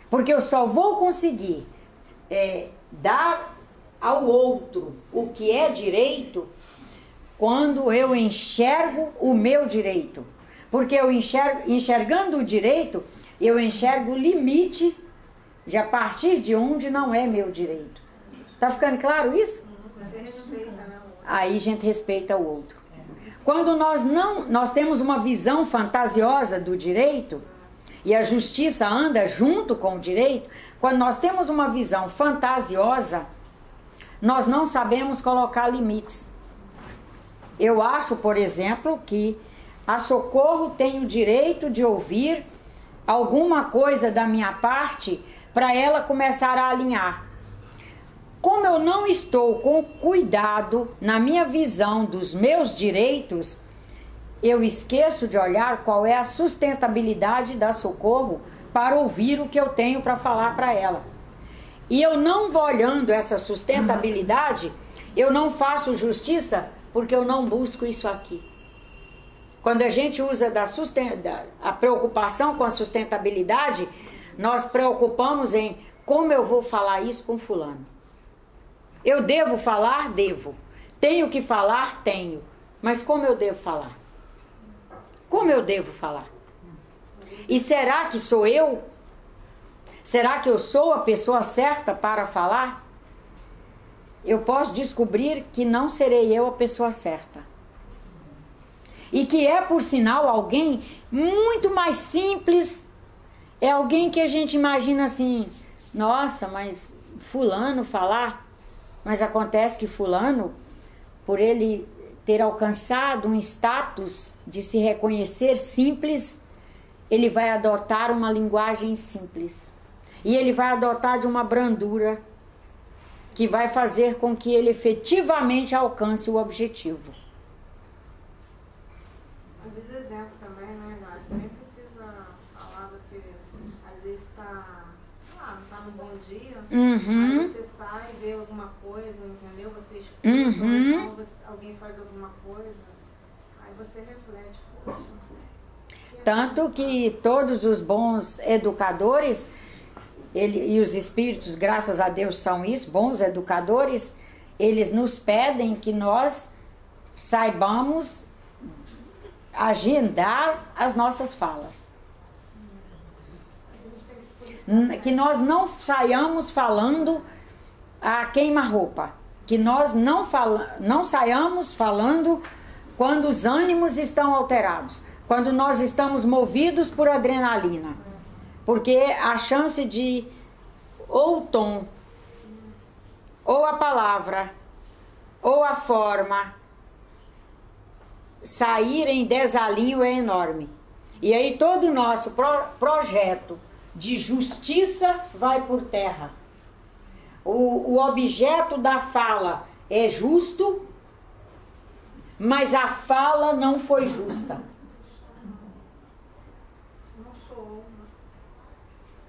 Porque eu só vou conseguir dar ao outro o que é direito quando eu enxergo o meu direito. Porque eu enxergando o direito, eu enxergo o limite de a partir de onde não é meu direito. Tá ficando claro isso? Aí a gente respeita o outro. Quando nós temos uma visão fantasiosa do direito, e a justiça anda junto com o direito, quando nós temos uma visão fantasiosa, nós não sabemos colocar limites. Eu acho, por exemplo, que a Socorro tem o direito de ouvir alguma coisa da minha parte para ela começar a alinhar. Como eu não estou com cuidado na minha visão dos meus direitos, eu esqueço de olhar qual é a sustentabilidade da Socorro para ouvir o que eu tenho para falar para ela. E eu não vou olhando essa sustentabilidade, eu não faço justiça porque eu não busco isso aqui. Quando a gente usa a preocupação com a sustentabilidade, nós preocupamos em como eu vou falar isso com fulano. Eu devo falar? Devo. Tenho que falar? Tenho. Mas como eu devo falar? Como eu devo falar? E será que sou eu? Será que eu sou a pessoa certa para falar? Eu posso descobrir que não serei eu a pessoa certa. E que é, por sinal, alguém muito mais simples. É alguém que a gente imagina assim, nossa, mas fulano falar... Mas acontece que fulano, por ele ter alcançado um status de se reconhecer simples, ele vai adotar uma linguagem simples. E ele vai adotar de uma brandura que vai fazer com que ele efetivamente alcance o objetivo. Às vezes exemplo também, né, Inácio? Você nem precisa falar, você às vezes está num bom dia, aí você sai, vê alguma coisa, entendeu? Você escuta, então alguém faz alguma coisa, aí você reflete, poxa. Tanto que todos os bons educadores, e os espíritos, graças a Deus, são isso, bons educadores, eles nos pedem que nós saibamos agendar as nossas falas. Que nós não saiamos falando a queima-roupa. Que nós não saiamos falando quando os ânimos estão alterados. Quando nós estamos movidos por adrenalina. Porque a chance de ou o tom, ou a palavra, ou a forma sair em desalinho é enorme. E aí todo o nosso projeto de justiça vai por terra. O objeto da fala é justo, mas a fala não foi justa.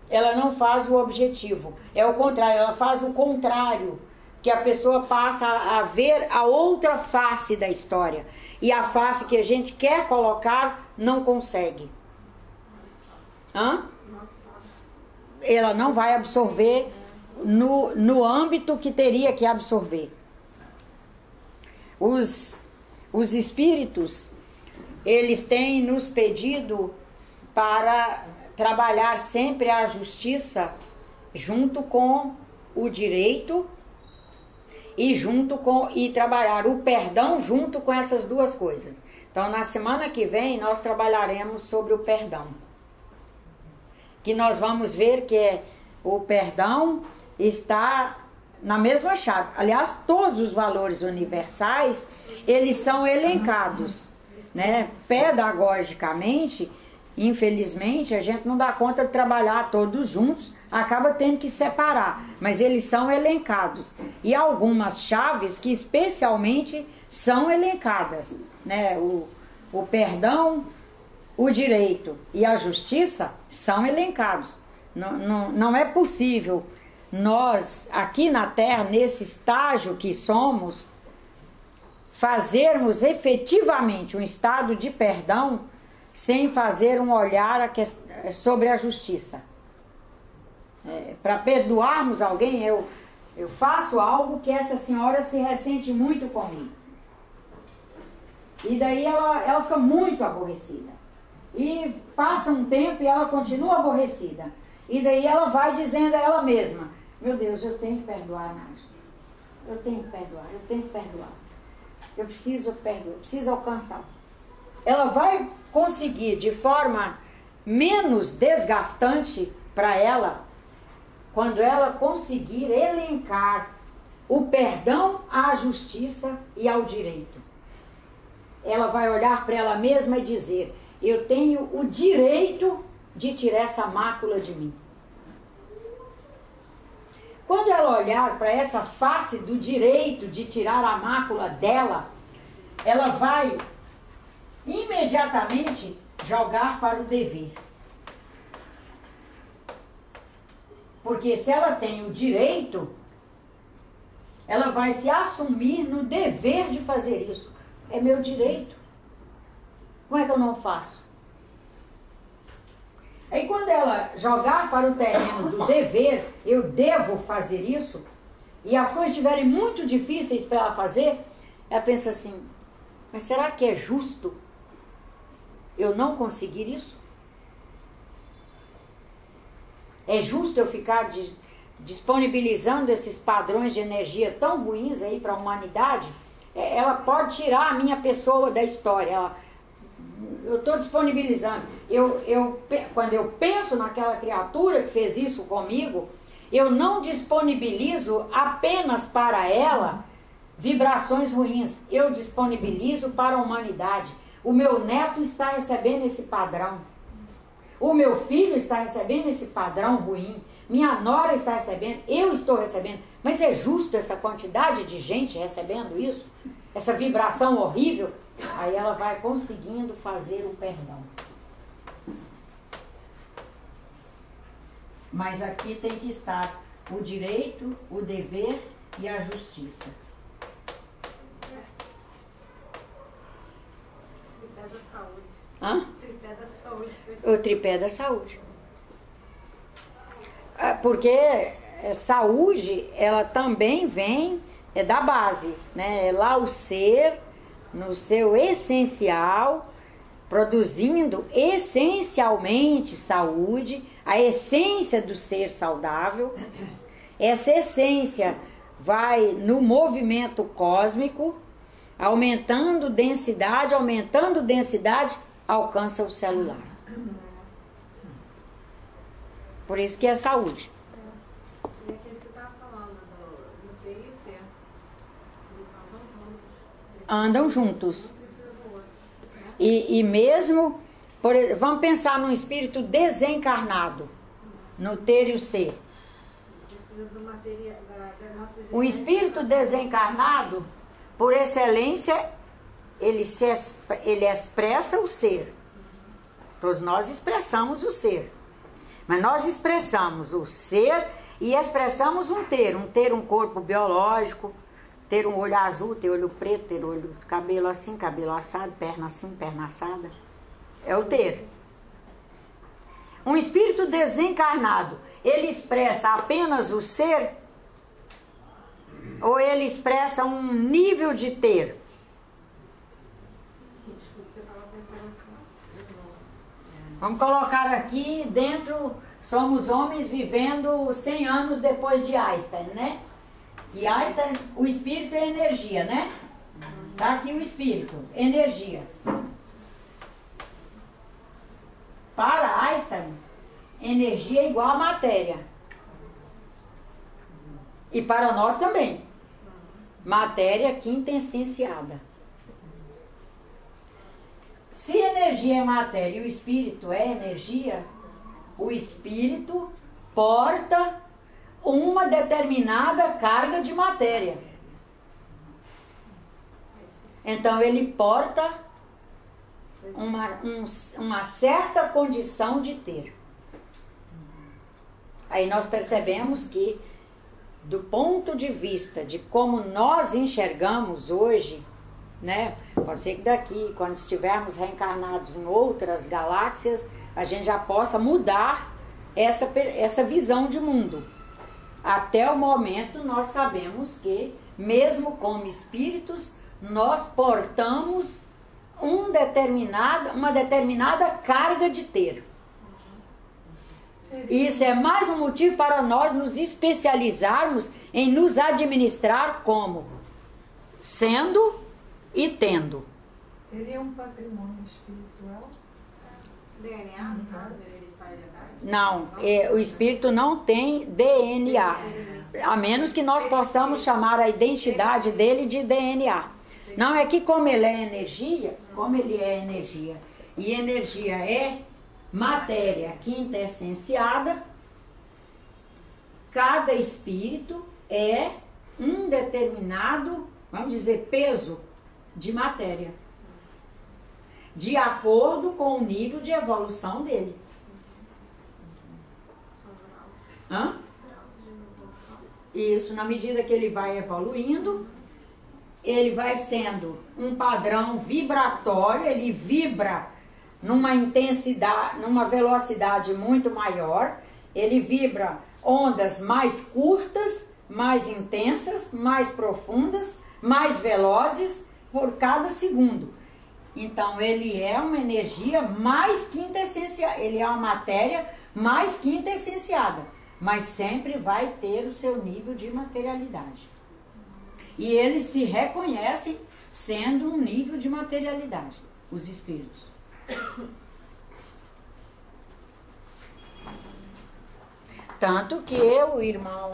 Ela não faz o objetivo, é o contrário, ela faz o contrário, que a pessoa passa a ver a outra face da história, e a face que a gente quer colocar não consegue. Ela não vai absorver no âmbito que teria que absorver. Os espíritos, eles têm nos pedido para trabalhar sempre a justiça junto com o direito e trabalhar o perdão junto com essas duas coisas. Então, na semana que vem, nós trabalharemos sobre o perdão. Que nós vamos ver que o perdão está na mesma chave. Aliás, todos os valores universais, eles são elencados, né? Pedagogicamente, infelizmente, a gente não dá conta de trabalhar todos juntos, acaba tendo que separar, mas eles são elencados. E algumas chaves que especialmente são elencadas, né? O perdão, o direito e a justiça são elencados. Não é possível nós, aqui na Terra, nesse estágio que somos, fazermos efetivamente um estado de perdão sem fazer um olhar sobre a justiça. Para perdoarmos alguém, eu faço algo que essa senhora se ressente muito comigo. E daí ela fica muito aborrecida. E passa um tempo e ela continua aborrecida. E daí ela vai dizendo a ela mesma: meu Deus, eu tenho que perdoar, Nádia. Eu tenho que perdoar, eu tenho que perdoar. Eu preciso perdoar, eu preciso alcançar. Ela vai conseguir de forma menos desgastante para ela, quando ela conseguir elencar o perdão à justiça e ao direito. Ela vai olhar para ela mesma e dizer: eu tenho o direito de tirar essa mácula de mim. Quando ela olhar para essa face do direito de tirar a mácula dela, ela vai imediatamente jogar para o dever. Porque se ela tem o direito, ela vai se assumir no dever de fazer isso. É meu direito. Como é que eu não faço? Aí quando ela jogar para o terreno do dever, eu devo fazer isso, e as coisas estiverem muito difíceis para ela fazer, ela pensa assim: mas será que é justo eu não conseguir isso? É justo eu ficar disponibilizando esses padrões de energia tão ruins aí para a humanidade? Ela pode tirar a minha pessoa da história. Eu estou disponibilizando. Quando eu penso naquela criatura que fez isso comigo, eu não disponibilizo apenas para ela vibrações ruins. Eu disponibilizo para a humanidade. O meu neto está recebendo esse padrão. O meu filho está recebendo esse padrão ruim. Minha nora está recebendo. Eu estou recebendo. Mas é justo essa quantidade de gente recebendo isso? Essa vibração horrível? Aí ela vai conseguindo fazer o perdão. Mas aqui tem que estar o direito, o dever e a justiça. Tripé da saúde. Hã? Tripé da saúde. O tripé da saúde. Porque saúde, ela também vem da base, né? É lá o ser, no seu essencial, produzindo essencialmente saúde, a essência do ser saudável. Essa essência vai no movimento cósmico, aumentando densidade, alcança o celular. Por isso que é saúde. E aquilo que você estava falando do ter e o ser, eles andam juntos. Andam juntos. E mesmo, vamos pensar num espírito desencarnado, no ter e o ser. O espírito desencarnado, por excelência, ele expressa o ser. Todos nós expressamos o ser. Mas nós expressamos o ser e expressamos um ter um corpo biológico, ter um olho azul, ter olho preto, ter olho, cabelo assim, cabelo assado, perna assim, perna assada. É o ter. Um espírito desencarnado, ele expressa apenas o ser ou ele expressa um nível de ter? Vamos colocar aqui dentro, somos homens vivendo 100 anos depois de Einstein, né? E Einstein, o espírito é energia, né? Tá aqui o espírito, energia. Para Einstein, energia é igual a matéria. E para nós também. Matéria quintessenciada. Se energia é matéria e o espírito é energia, o espírito porta uma determinada carga de matéria. Então ele porta uma certa condição de ter. Aí nós percebemos que, do ponto de vista de como nós enxergamos hoje, né? Pode ser que daqui, quando estivermos reencarnados em outras galáxias, a gente já possa mudar essa visão de mundo. Até o momento nós sabemos que, mesmo como espíritos, nós portamos uma determinada carga de ter. Isso é mais um motivo para nós nos especializarmos em nos administrar como sendo e tendo. Seria um patrimônio espiritual? DNA, no caso, hereditariedade? Não, o espírito não tem DNA, a menos que nós possamos chamar a identidade dele de DNA. Não é que como ele é energia, e energia é matéria quintessenciada, cada espírito é um determinado, vamos dizer, peso de matéria, de acordo com o nível de evolução dele. Hã? Isso, na medida que ele vai evoluindo, ele vai sendo um padrão vibratório, ele vibra numa intensidade, numa velocidade muito maior, ele vibra ondas mais curtas, mais intensas, mais profundas, mais velozes por cada segundo. Então ele é uma energia mais quintessenciada, ele é uma matéria mais quintessenciada, mas sempre vai ter o seu nível de materialidade. E eles se reconhecem sendo um nível de materialidade, os espíritos. Tanto que eu, o irmão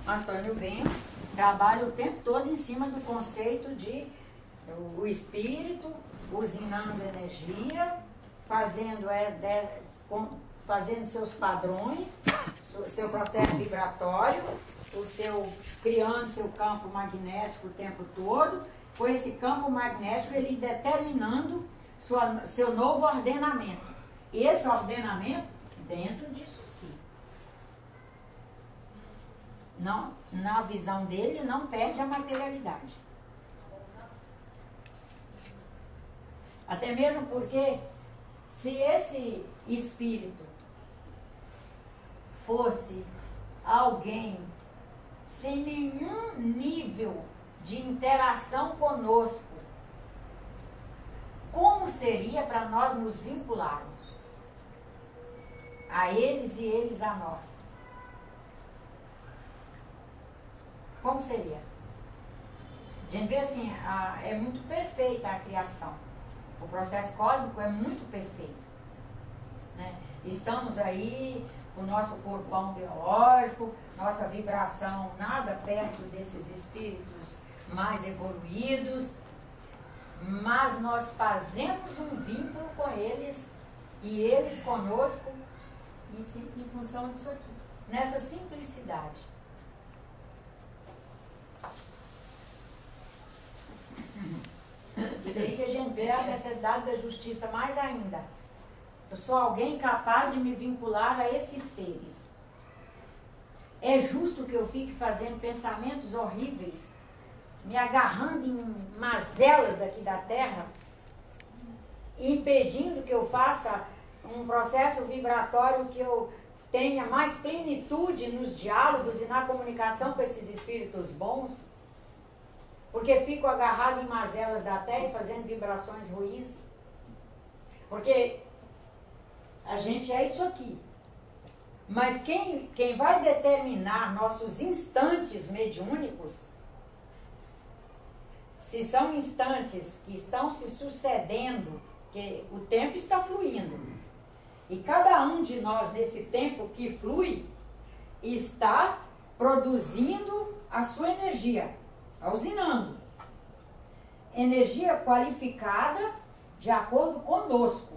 Antônio Bento, trabalho o tempo todo em cima do conceito de o espírito usinando energia, fazendo seus padrões, seu processo vibratório, criando seu campo magnético o tempo todo, com esse campo magnético ele determinando seu novo ordenamento. E esse ordenamento dentro disso aqui. Não, na visão dele, não perde a materialidade. Até mesmo porque, se esse espírito fosse alguém sem nenhum nível de interação conosco, como seria para nós nos vincularmos a eles e eles a nós? Como seria? A gente vê assim, é muito perfeita a criação. O processo cósmico é muito perfeito, né? Estamos aí, o nosso corpão biológico, nossa vibração nada perto desses espíritos mais evoluídos, mas nós fazemos um vínculo com eles e eles conosco em função disso aqui, nessa simplicidade. E daí que a gente vê a necessidade da justiça mais ainda. Eu sou alguém capaz de me vincular a esses seres. É justo que eu fique fazendo pensamentos horríveis, me agarrando em mazelas daqui da Terra, impedindo que eu faça um processo vibratório, que eu tenha mais plenitude nos diálogos e na comunicação com esses espíritos bons, porque fico agarrado em mazelas da Terra e fazendo vibrações ruins. Porque a gente é isso aqui. Mas quem vai determinar nossos instantes mediúnicos, se são instantes que estão se sucedendo, que o tempo está fluindo, e cada um de nós, nesse tempo que flui, está produzindo a sua energia, usinando. Energia qualificada de acordo conosco.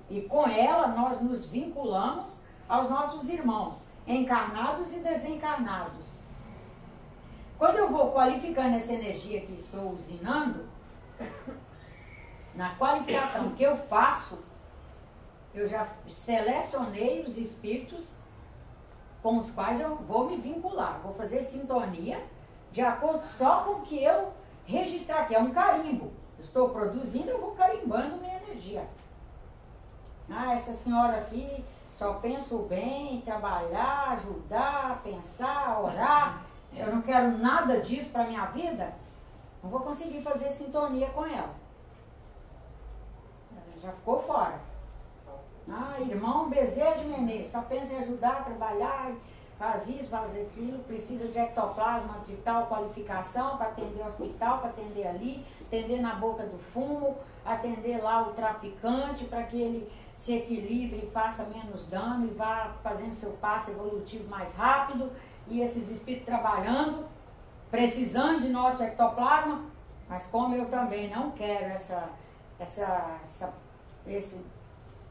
E com ela nós nos vinculamos aos nossos irmãos, encarnados e desencarnados. Quando eu vou qualificando essa energia que estou usinando, na qualificação que eu faço, eu já selecionei os espíritos com os quais eu vou me vincular, vou fazer sintonia de acordo só com o que eu registrar, que é um carimbo. Estou produzindo, eu vou carimbando minha energia. Ah, essa senhora aqui só pensa o bem, trabalhar, ajudar, pensar, orar. Eu não quero nada disso para a minha vida. Não vou conseguir fazer sintonia com ela. Ela já ficou fora. Ah, irmão Bezerra de Menezes, só pensa em ajudar, trabalhar, faz isso, faz aquilo, precisa de ectoplasma de tal qualificação para atender o hospital, para atender ali, atender na boca do fumo, atender lá o traficante para que ele se equilibre e faça menos dano e vá fazendo seu passo evolutivo mais rápido, e esses espíritos trabalhando, precisando de nosso ectoplasma, mas como eu também não quero esse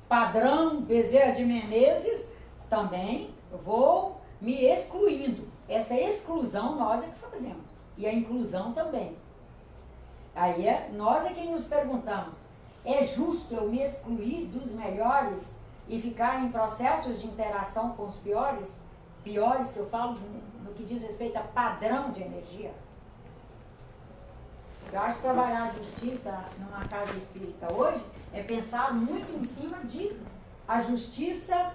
padrão Bezerra de Menezes, também vou me excluindo. Essa exclusão nós é que fazemos, e a inclusão também. Aí nós é quem nos perguntamos, é justo eu me excluir dos melhores e ficar em processos de interação com os piores que eu falo no que diz respeito a padrão de energia? Eu acho que trabalhar a justiça numa casa espírita hoje é pensar muito em cima de a justiça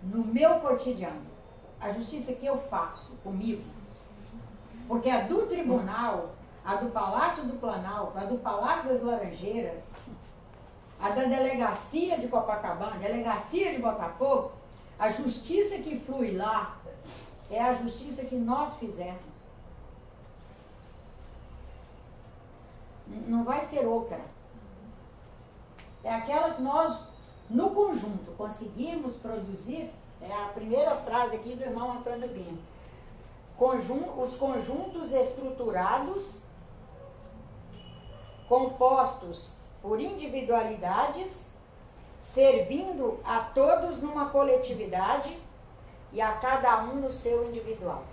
no meu cotidiano, a justiça que eu faço comigo. Porque a do tribunal, a do Palácio do Planalto, a do Palácio das Laranjeiras, a da delegacia de Copacabana, a delegacia de Botafogo, a justiça que flui lá é a justiça que nós fizemos. Não vai ser outra. É aquela que nós, no conjunto, conseguimos produzir. É a primeira frase aqui do irmão Antônio Bino. Os conjuntos estruturados, compostos por individualidades, servindo a todos numa coletividade e a cada um no seu individual.